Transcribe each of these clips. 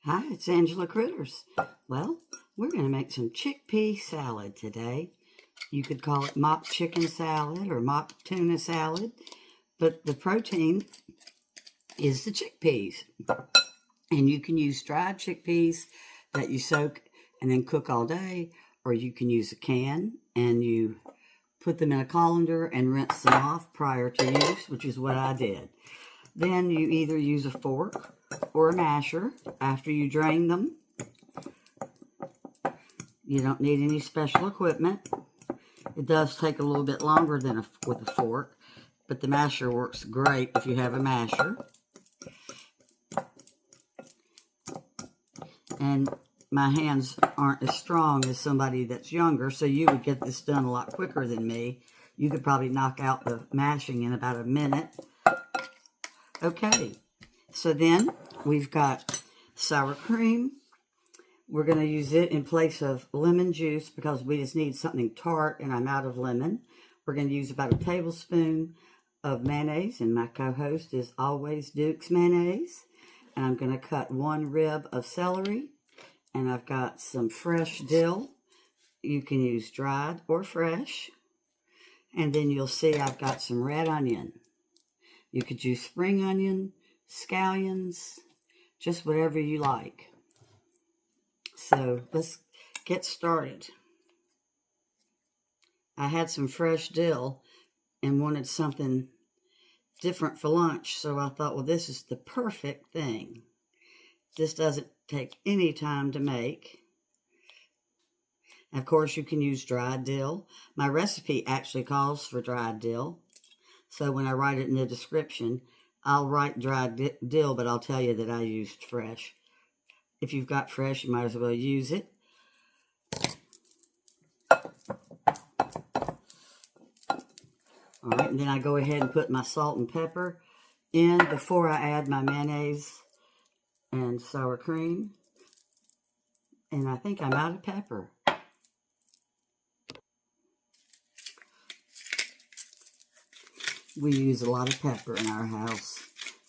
Hi, it's Angela Critters. Well, we're going to make some chickpea salad today. You could call it mock chicken salad or mock tuna salad, but the protein is the chickpeas. And you can use dried chickpeas that you soak and then cook all day, or you can use a can and you put them in a colander and rinse them off prior to use, which is what I did. Then you either use a fork or a masher after you drain them. You don't need any special equipment. It does take a little bit longer than with a fork, but the masher works great if you have a masher. And my hands aren't as strong as somebody that's younger, so you would get this done a lot quicker than me. You could probably knock out the mashing in about a minute. Okay, so then we've got sour cream. We're going to use it in place of lemon juice because we just need something tart and I'm out of lemon. We're going to use about a tablespoon of mayonnaise, and my co-host is always Duke's mayonnaise. And I'm going to cut one rib of celery, and I've got some fresh dill. You can use dried or fresh. And then you'll see I've got some red onion. You could use spring onion, scallions, just whatever you like. So let's get started. I had some fresh dill and wanted something different for lunch, so I thought, well, this is the perfect thing. This doesn't take any time to make. Of course, you can use dried dill. My recipe actually calls for dried dill. So when I write it in the description, I'll write dried dill, but I'll tell you that I used fresh. If you've got fresh, you might as well use it. All right, and then I go ahead and put my salt and pepper in before I add my mayonnaise and sour cream. And I think I'm out of pepper. We use a lot of pepper in our house.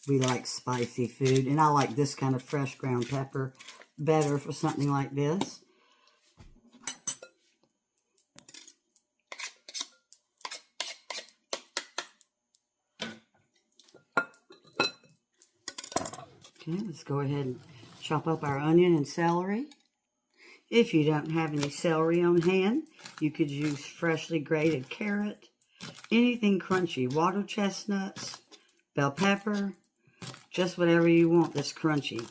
We like spicy food, and I like this kind of fresh ground pepper better for something like this. Okay, let's go ahead and chop up our onion and celery. If you don't have any celery on hand, you could use freshly grated carrot, anything crunchy, water chestnuts, bell pepper, just whatever you want that's crunchy.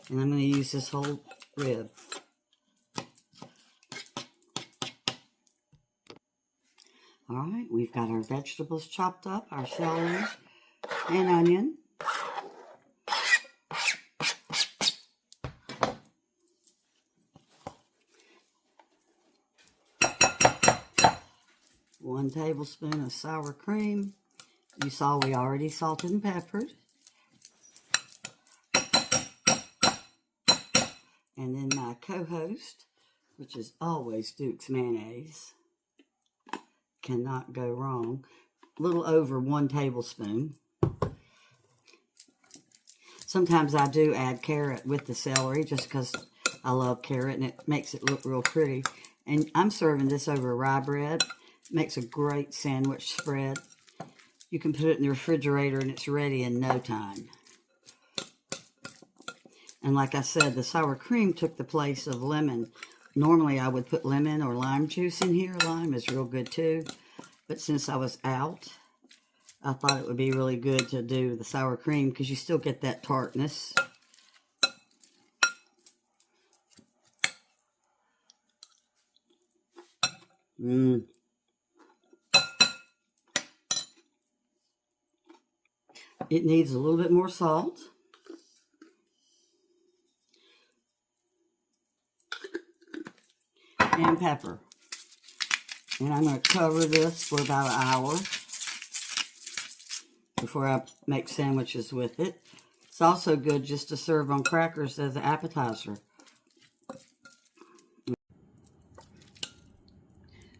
And I'm going to use this whole rib. All right, we've got our vegetables chopped up, our celery and onion. One tablespoon of sour cream. You saw we already salted and peppered. And then my co-host, which is always Duke's mayonnaise. Cannot go wrong. A little over 1 tablespoon. Sometimes I do add carrot with the celery just because I love carrot and it makes it look real pretty. And I'm serving this over rye bread. Makes a great sandwich spread. You can put it in the refrigerator and it's ready in no time. And like I said, the sour cream took the place of lemon. Normally I would put lemon or lime juice in here. Lime is real good too. But since I was out, I thought it would be really good to do the sour cream because you still get that tartness. It needs a little bit more salt. And pepper. And I'm going to cover this for about an hour before I make sandwiches with it. It's also good just to serve on crackers as an appetizer.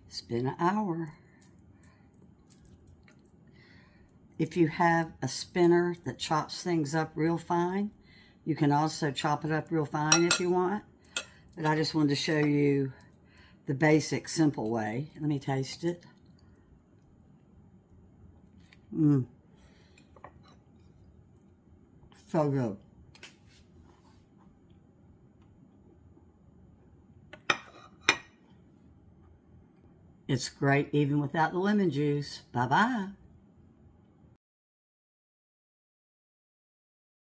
It's been an hour. If you have a spinner that chops things up real fine, You can also chop it up real fine if you want. But I just wanted to show you the basic, simple way. Let me taste it. So good. It's great even without the lemon juice. Bye-bye.